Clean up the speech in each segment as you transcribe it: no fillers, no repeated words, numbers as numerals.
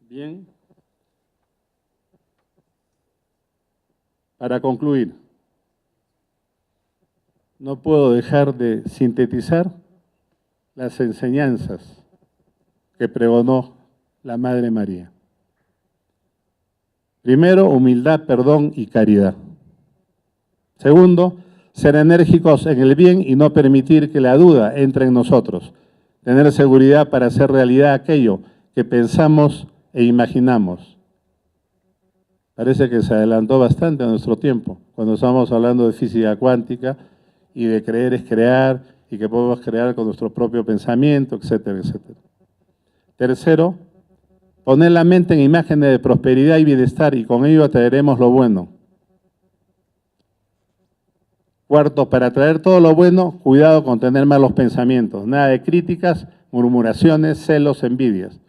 Bien. Para concluir, no puedo dejar de sintetizar las enseñanzas que pregonó la Madre María. Primero, humildad, perdón y caridad. Segundo, ser enérgicos en el bien y no permitir que la duda entre en nosotros. Tener seguridad para hacer realidad aquello que pensamos e imaginamos. Parece que se adelantó bastante a nuestro tiempo, cuando estamos hablando de física cuántica y de creer es crear, y que podemos crear con nuestro propio pensamiento, etcétera, etcétera. Tercero, poner la mente en imágenes de prosperidad y bienestar, y con ello atraeremos lo bueno. Cuarto, para atraer todo lo bueno, cuidado con tener malos pensamientos, nada de críticas, murmuraciones, celos, envidias,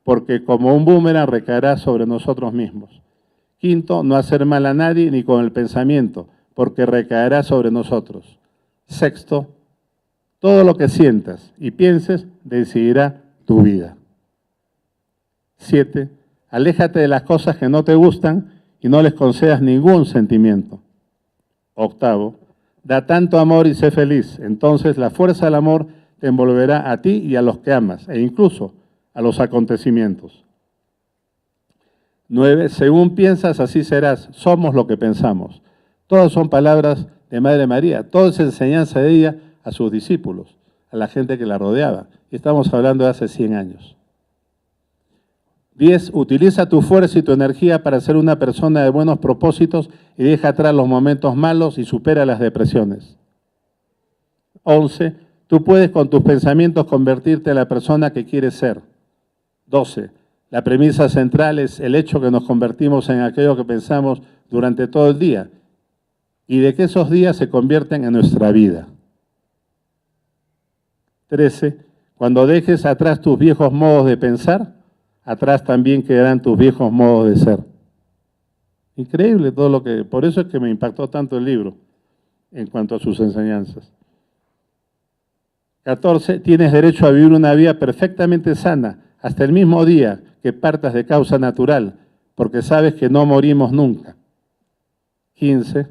porque como un boomerang recaerá sobre nosotros mismos. Quinto, no hacer mal a nadie ni con el pensamiento, porque recaerá sobre nosotros. Sexto, todo lo que sientas y pienses decidirá tu vida. 7. Aléjate de las cosas que no te gustan y no les concedas ningún sentimiento. Octavo, da tanto amor y sé feliz. Entonces la fuerza del amor te envolverá a ti y a los que amas, e incluso a los acontecimientos. 9. Según piensas, así serás. Somos lo que pensamos. Todas son palabras de Madre María. Toda esa enseñanza de ella a sus discípulos, a la gente que la rodeaba. Y estamos hablando de hace 100 años. 10. Utiliza tu fuerza y tu energía para ser una persona de buenos propósitos y deja atrás los momentos malos y supera las depresiones. 11. Tú puedes con tus pensamientos convertirte en la persona que quieres ser. 12. La premisa central es el hecho que nos convertimos en aquello que pensamos durante todo el día y de que esos días se convierten en nuestra vida. 13. Cuando dejes atrás tus viejos modos de pensar, atrás también quedarán tus viejos modos de ser. Increíble todo lo que... Por eso es que me impactó tanto el libro en cuanto a sus enseñanzas. 14. Tienes derecho a vivir una vida perfectamente sana hasta el mismo día que partas de causa natural, porque sabes que no morimos nunca. 15.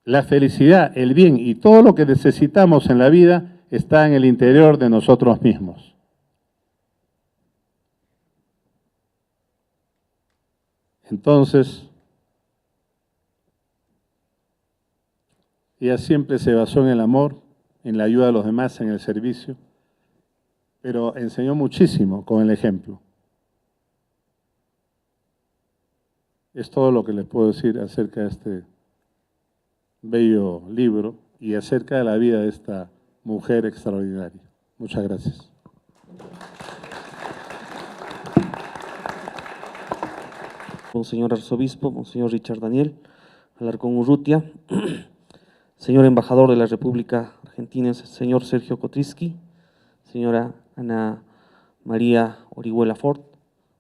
La felicidad, el bien y todo lo que necesitamos en la vida está en el interior de nosotros mismos. Entonces, ella siempre se basó en el amor, en la ayuda a los demás, en el servicio, pero enseñó muchísimo con el ejemplo. Es todo lo que les puedo decir acerca de este bello libro y acerca de la vida de esta mujer extraordinaria. Muchas gracias. Monseñor Arzobispo, Monseñor Richard Daniel Alarcón Urrutia, señor Embajador de la República Argentina, señor Sergio Kotrisky, señora Ana María Orihuela Ford,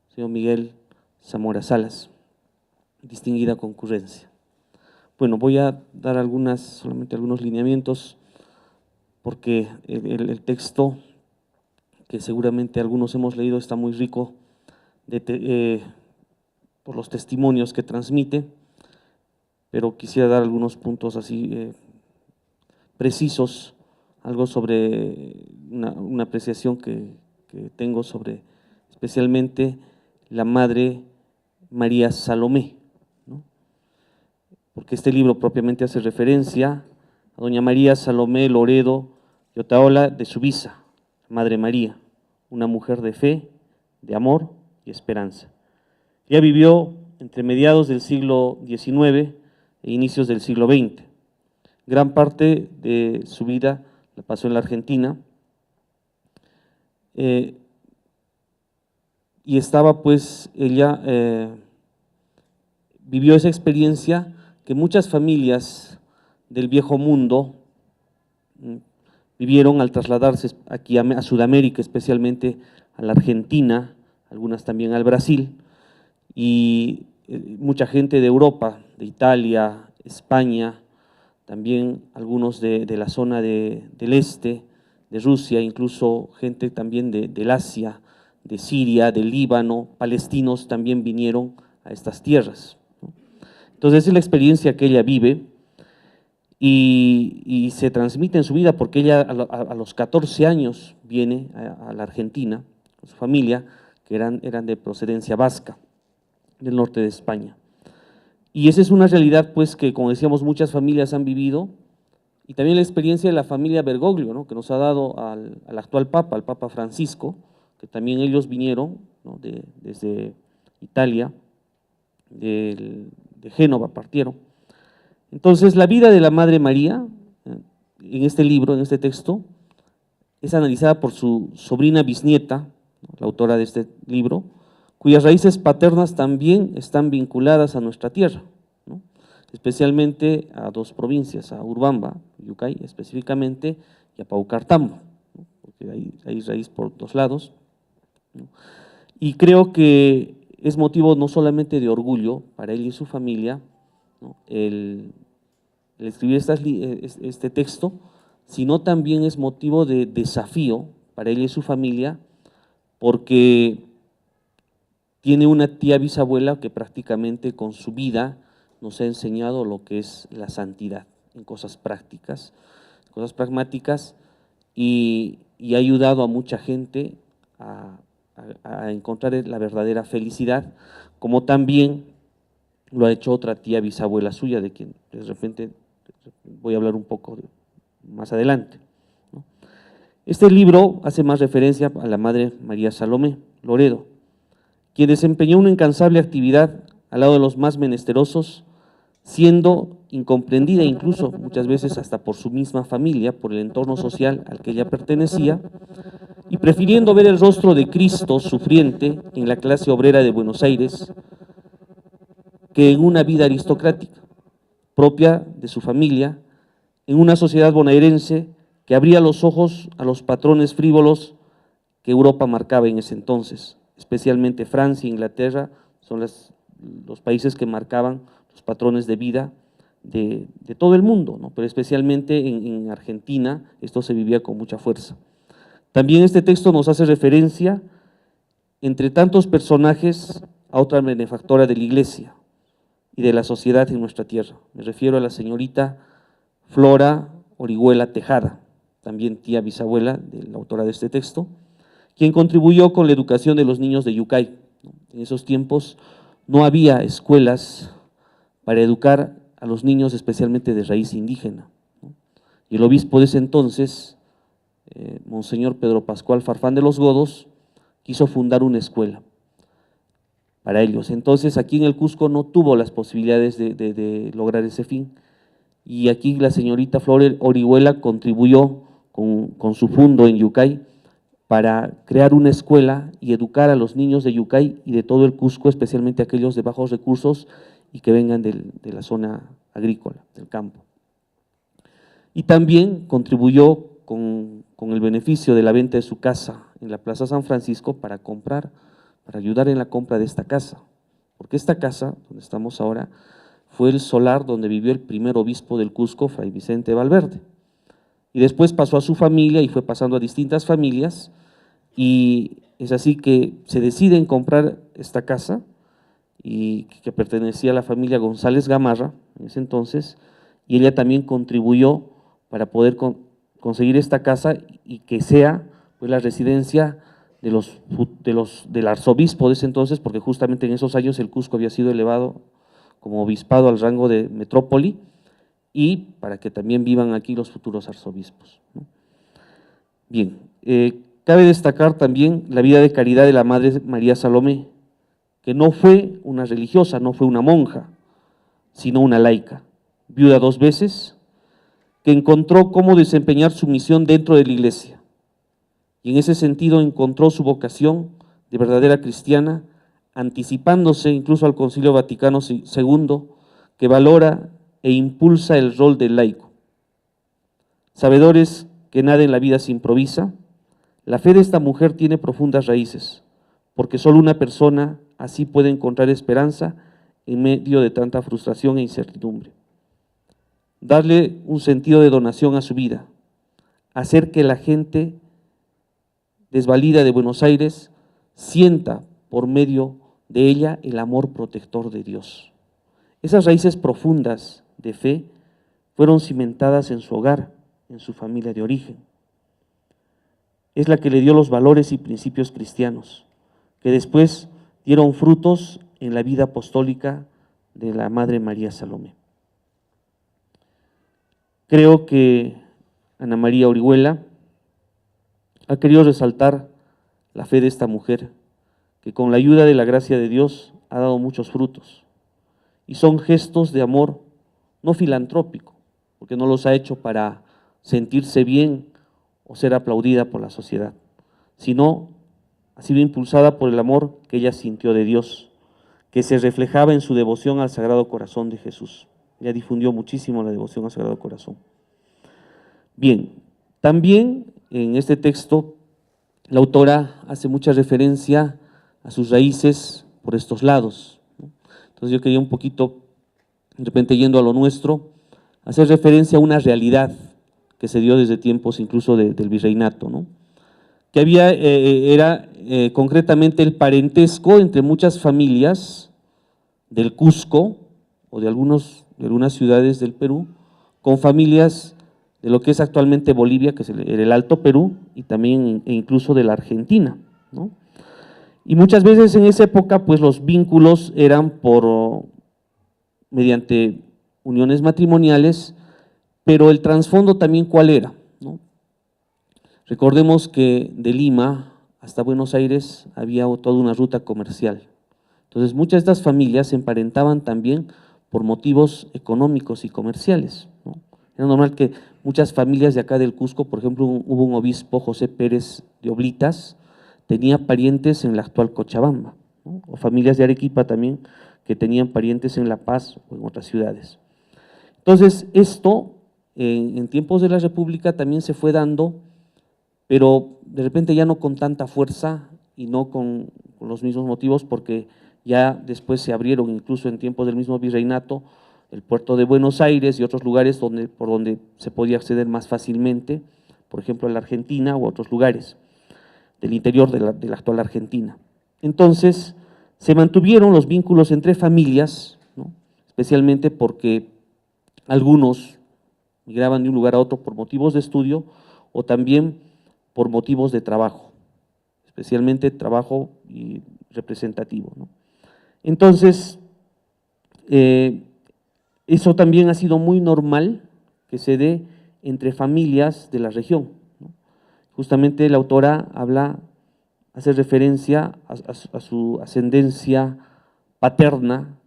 señor Miguel Zamora Salas, distinguida concurrencia. Bueno, voy a dar solamente algunos lineamientos, porque el texto que seguramente algunos hemos leído está muy rico por los testimonios que transmite, pero quisiera dar algunos puntos así precisos, algo sobre una apreciación que tengo sobre especialmente la Madre María Salomé, ¿no? Porque este libro propiamente hace referencia a doña María Salomé Loredo y Otaola de Subisa, Madre María, una mujer de fe, de amor y esperanza. Ella vivió entre mediados del siglo XIX e inicios del siglo XX. Gran parte de su vida la pasó en la Argentina y estaba pues, ella vivió esa experiencia que muchas familias del viejo mundo vivieron al trasladarse aquí a Sudamérica, especialmente a la Argentina, algunas también al Brasil, y mucha gente de Europa, de Italia, España, también algunos de la zona del este, de Rusia, incluso gente también del Asia, de Siria, del Líbano, palestinos también vinieron a estas tierras, ¿no? Entonces, esa es la experiencia que ella vive y se transmite en su vida porque ella a los 14 años viene a la Argentina con su familia, que eran de procedencia vasca, del norte de España. Y esa es una realidad, pues, que, como decíamos, muchas familias han vivido, y también la experiencia de la familia Bergoglio, ¿no?, que nos ha dado al actual Papa, al Papa Francisco, que también ellos vinieron, ¿no?, desde Italia, de Génova partieron. Entonces, la vida de la Madre María, en este libro, en este texto, es analizada por su sobrina bisnieta, ¿no?, la autora de este libro, cuyas raíces paternas también están vinculadas a nuestra tierra, ¿no?, especialmente a dos provincias, a Urubamba, Yucay específicamente, y a Paucartambo, ¿no?, porque hay raíz por dos lados, ¿no? Y creo que es motivo no solamente de orgullo para él y su familia, ¿no?, el escribir este texto, sino también es motivo de desafío para él y su familia, porque tiene una tía bisabuela que prácticamente con su vida nos ha enseñado lo que es la santidad en cosas prácticas, cosas pragmáticas, y ha ayudado a mucha gente a encontrar la verdadera felicidad, como también lo ha hecho otra tía bisabuela suya, de quien de repente voy a hablar un poco más adelante, ¿no? Este libro hace más referencia a la Madre María Salomé Loredo, quien desempeñó una incansable actividad al lado de los más menesterosos, siendo incomprendida incluso muchas veces hasta por su misma familia, por el entorno social al que ella pertenecía, y prefiriendo ver el rostro de Cristo sufriente en la clase obrera de Buenos Aires que en una vida aristocrática propia de su familia, en una sociedad bonaerense que abría los ojos a los patrones frívolos que Europa marcaba en ese entonces, especialmente Francia e Inglaterra son los países que marcaban los patrones de vida de todo el mundo, ¿no?, pero especialmente en Argentina esto se vivía con mucha fuerza. También este texto nos hace referencia, entre tantos personajes, a otra benefactora de la Iglesia y de la sociedad en nuestra tierra. Me refiero a la señorita Flora Orihuela Tejada, también tía bisabuela de la autora de este texto, quien contribuyó con la educación de los niños de Yucay. En esos tiempos no había escuelas para educar a los niños, especialmente de raíz indígena, ¿no? Y el obispo de ese entonces, Monseñor Pedro Pascual Farfán de los Godos, quiso fundar una escuela para ellos. Entonces, aquí en el Cusco no tuvo las posibilidades de lograr ese fin, y aquí la señorita Flor Orihuela contribuyó con su fundo en Yucay para crear una escuela y educar a los niños de Yucay y de todo el Cusco, especialmente aquellos de bajos recursos y que vengan de la zona agrícola, del campo. Y también contribuyó con el beneficio de la venta de su casa en la Plaza San Francisco para ayudar en la compra de esta casa, porque esta casa, donde estamos ahora, fue el solar donde vivió el primer obispo del Cusco, Fray Vicente Valverde, y después pasó a su familia y fue pasando a distintas familias, y es así que se deciden comprar esta casa, y que pertenecía a la familia González Gamarra en ese entonces, y ella también contribuyó para poder conseguir esta casa y que sea, pues, la residencia del arzobispo de ese entonces, porque justamente en esos años el Cusco había sido elevado como obispado al rango de metrópoli, y para que también vivan aquí los futuros arzobispos, ¿no? Bien, cabe destacar también la vida de caridad de la Madre María Salomé, que no fue una religiosa, no fue una monja, sino una laica, viuda 2 veces, que encontró cómo desempeñar su misión dentro de la Iglesia, y en ese sentido encontró su vocación de verdadera cristiana, anticipándose incluso al Concilio Vaticano II, que valora e impulsa el rol del laico. Sabedores que nada en la vida se improvisa, la fe de esta mujer tiene profundas raíces, porque solo una persona así puede encontrar esperanza en medio de tanta frustración e incertidumbre. Darle un sentido de donación a su vida, hacer que la gente desvalida de Buenos Aires sienta por medio de ella el amor protector de Dios. Esas raíces profundas de fe fueron cimentadas en su hogar, en su familia de origen. Es la que le dio los valores y principios cristianos, que después dieron frutos en la vida apostólica de la Madre María Salomé. Creo que Ana María Orihuela ha querido resaltar la fe de esta mujer, que con la ayuda de la gracia de Dios ha dado muchos frutos, y son gestos de amor no filantrópico, porque no los ha hecho para sentirse bien o ser aplaudida por la sociedad, sino ha sido impulsada por el amor que ella sintió de Dios, que se reflejaba en su devoción al Sagrado Corazón de Jesús. Ella difundió muchísimo la devoción al Sagrado Corazón. Bien, también en este texto la autora hace mucha referencia a sus raíces por estos lados, ¿no? Entonces yo quería un poquito, de repente yendo a lo nuestro, hacer referencia a una realidad que se dio desde tiempos incluso del virreinato, ¿no? Que era concretamente el parentesco entre muchas familias del Cusco o de algunas ciudades del Perú, con familias de lo que es actualmente Bolivia, que es el Alto Perú, y también e incluso de la Argentina, ¿no? Y muchas veces en esa época, pues los vínculos eran mediante uniones matrimoniales, pero el trasfondo también ¿cuál era?, ¿no? Recordemos que de Lima hasta Buenos Aires había toda una ruta comercial. Entonces muchas de estas familias se emparentaban también por motivos económicos y comerciales, ¿no? Era normal que muchas familias de acá del Cusco, por ejemplo, hubo un obispo, José Pérez de Oblitas, tenía parientes en la actual Cochabamba, ¿no? O familias de Arequipa también que tenían parientes en La Paz o en otras ciudades. Entonces esto en tiempos de la República también se fue dando, pero de repente ya no con tanta fuerza y no con los mismos motivos, porque ya después se abrieron incluso en tiempos del mismo virreinato el puerto de Buenos Aires y otros lugares por donde se podía acceder más fácilmente, por ejemplo en la Argentina u otros lugares del interior de la actual Argentina. Entonces se mantuvieron los vínculos entre familias, ¿no? Especialmente porque algunos migraban de un lugar a otro por motivos de estudio o también por motivos de trabajo, especialmente trabajo y representativo, ¿no? Entonces, eso también ha sido muy normal que se dé entre familias de la región, ¿no? Justamente la autora hace referencia a su ascendencia paterna,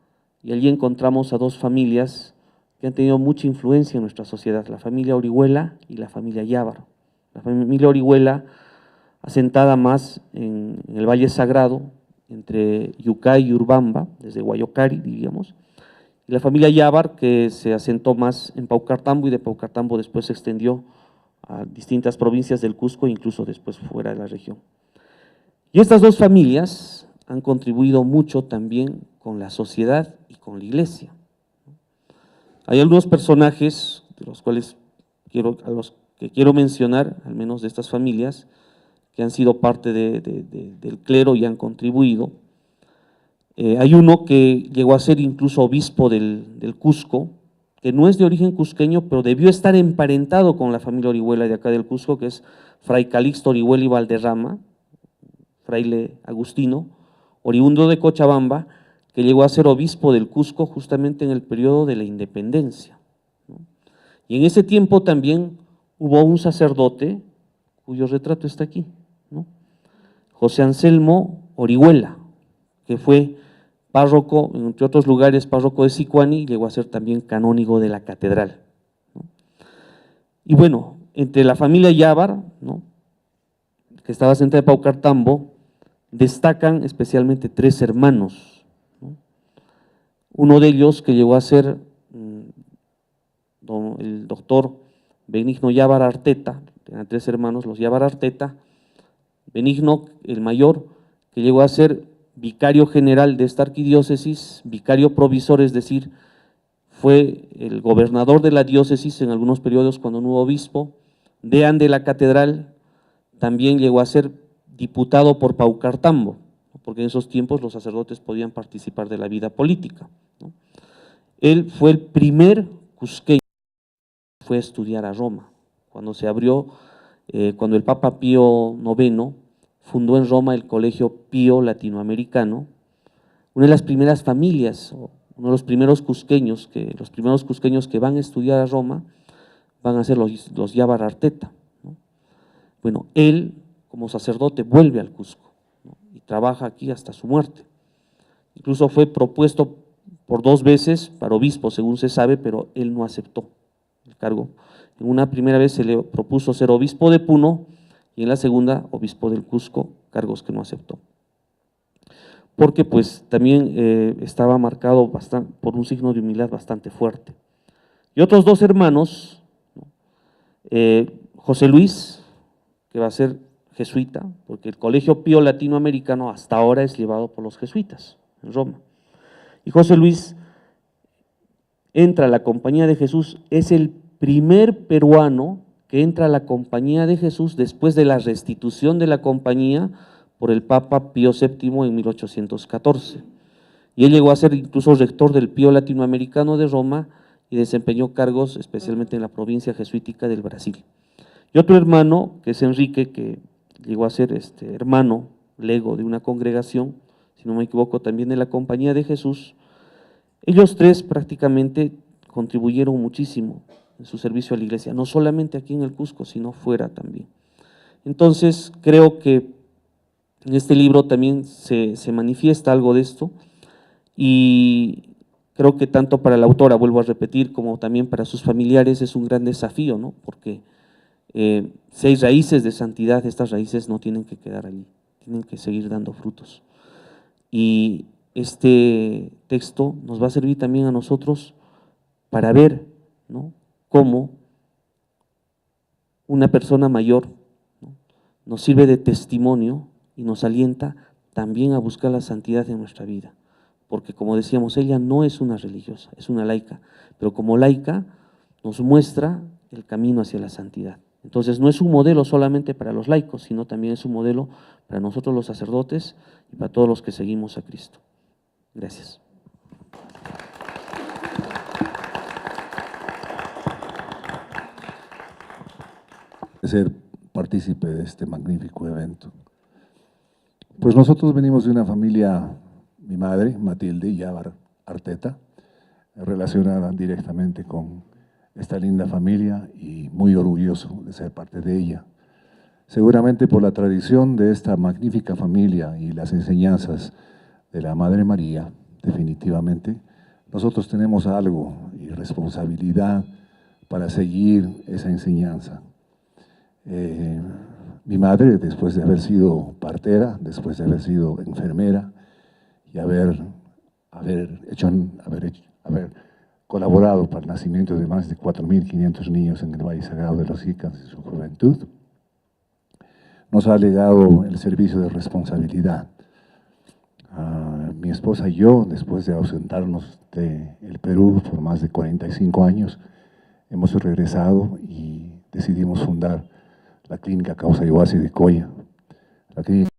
y allí encontramos a dos familias que han tenido mucha influencia en nuestra sociedad, la familia Orihuela y la familia Yávar. La familia Orihuela, asentada más en el Valle Sagrado, entre Yucay y Urbamba, desde Guayocari, diríamos, y la familia Yávar, que se asentó más en Paucartambo, y de Paucartambo después se extendió a distintas provincias del Cusco, incluso después fuera de la región. Y estas dos familias han contribuido mucho también con la sociedad y con la iglesia. Hay algunos personajes de los cuales a los que quiero mencionar, al menos de estas familias, que han sido parte del clero y han contribuido. Hay uno que llegó a ser incluso obispo del Cusco, que no es de origen cusqueño, pero debió estar emparentado con la familia Orihuela de acá del Cusco, que es Fray Calixto Orihuela y Valderrama, fraile agustino, oriundo de Cochabamba, que llegó a ser obispo del Cusco justamente en el periodo de la independencia, ¿no? Y en ese tiempo también hubo un sacerdote, cuyo retrato está aquí, ¿no? José Anselmo Orihuela, que fue párroco, entre otros lugares, párroco de Sicuani, y llegó a ser también canónigo de la catedral, ¿no? Y bueno, entre la familia Yávar, ¿no?, que estaba sentada en Paucartambo, destacan especialmente tres hermanos, ¿no? Uno de ellos que llegó a ser el doctor Benigno Yávar Arteta, eran tres hermanos, los Yávar Arteta. Benigno, el mayor, que llegó a ser vicario general de esta arquidiócesis, vicario provisor, es decir, fue el gobernador de la diócesis en algunos periodos cuando no hubo obispo, deán de la catedral, también llegó a ser diputado por Paucartambo, porque en esos tiempos los sacerdotes podían participar de la vida política, ¿no? Él fue el primer cusqueño que fue a estudiar a Roma, cuando se abrió, cuando el Papa Pío IX fundó en Roma el Colegio Pío Latinoamericano. Una de las primeras familias, uno de los primeros cusqueños que van a estudiar a Roma van a ser los Yabar Arteta, ¿no? Bueno, él como sacerdote vuelve al Cusco, ¿no? Y trabaja aquí hasta su muerte. Incluso fue propuesto por 2 veces para obispo, según se sabe, pero él no aceptó el cargo. En una primera vez se le propuso ser obispo de Puno y en la segunda obispo del Cusco, cargos que no aceptó. Porque pues también estaba marcado por un signo de humildad bastante fuerte. Y otros 2 hermanos, ¿no? José Luis, que va a ser jesuita, porque el Colegio Pío Latinoamericano hasta ahora es llevado por los jesuitas en Roma. Y José Luis entra a la Compañía de Jesús, es el primer peruano que entra a la Compañía de Jesús después de la restitución de la compañía por el Papa Pío VII en 1814. Y él llegó a ser incluso rector del Pío Latinoamericano de Roma y desempeñó cargos especialmente en la provincia jesuítica del Brasil. Y otro hermano, que es Enrique, que llegó a ser hermano lego de una congregación, si no me equivoco, también de la Compañía de Jesús. Ellos 3 prácticamente contribuyeron muchísimo en su servicio a la iglesia, no solamente aquí en el Cusco, sino fuera también. Entonces, creo que en este libro también se manifiesta algo de esto y creo que tanto para la autora, vuelvo a repetir, como también para sus familiares es un gran desafío, ¿no? Porque si hay raíces de santidad, estas raíces no tienen que quedar allí, tienen que seguir dando frutos. Y este texto nos va a servir también a nosotros para ver, ¿no?, cómo una persona mayor, ¿no?, nos sirve de testimonio y nos alienta también a buscar la santidad en nuestra vida. Porque como decíamos, ella no es una religiosa, es una laica, pero como laica nos muestra el camino hacia la santidad. Entonces no es un modelo solamente para los laicos, sino también es un modelo para nosotros los sacerdotes y para todos los que seguimos a Cristo. Gracias. Ser partícipe de este magnífico evento. Pues nosotros venimos de una familia, mi madre, Matilde Yabar Arteta, relacionada directamente con esta linda familia y muy orgulloso de ser parte de ella. Seguramente por la tradición de esta magnífica familia y las enseñanzas de la Madre María, definitivamente, nosotros tenemos algo y responsabilidad para seguir esa enseñanza. Mi madre, después de haber sido partera, después de haber sido enfermera y haber colaborado para el nacimiento de más de 4.500 niños en el Valle Sagrado de los Icas en su juventud, nos ha legado el servicio de responsabilidad. Mi esposa y yo, después de ausentarnos del Perú por más de 45 años, hemos regresado y decidimos fundar la clínica Causa Iguasi de Coya. La clínica